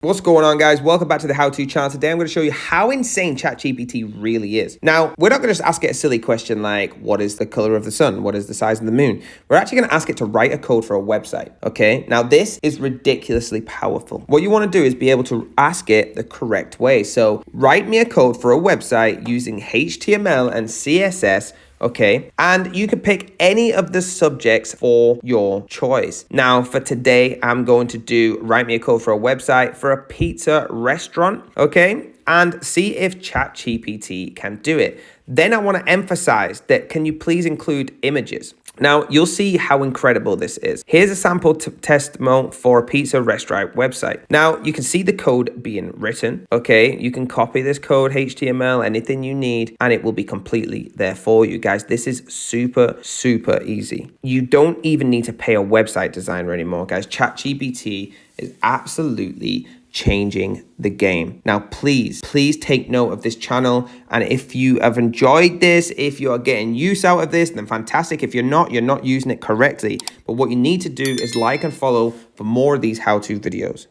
What's going on, guys? Welcome back to the How To channel. Today I'm going to show you how insane ChatGPT really is. Now, we're not going to just ask it a silly question like, what is the color of the sun? What is the size of the moon? We're actually going to ask it to write a code for a website, okay? Now, this is ridiculously powerful. What you want to do is be able to ask it the correct way. So, write me a code for a website using HTML and CSS, okay? And you can pick any of the subjects for your choice. Now, for today, I'm going to do write me a code for a website for a pizza restaurant, okay? And see if ChatGPT can do it. Then I want to emphasize that can you please include images? Now, you'll see how incredible this is. Here's a sample testimonial for a pizza restaurant website. Now, you can see the code being written, okay? You can copy this code, HTML, anything you need, and it will be completely there for you, guys. This is super, super easy. You don't even need to pay a website designer anymore, guys. ChatGPT is absolutely changing the game. Now, please take note of this channel. And if you have enjoyed this, if you are getting use out of this, then fantastic. If you're not using it correctly. But what you need to do is like and follow for more of these how-to videos.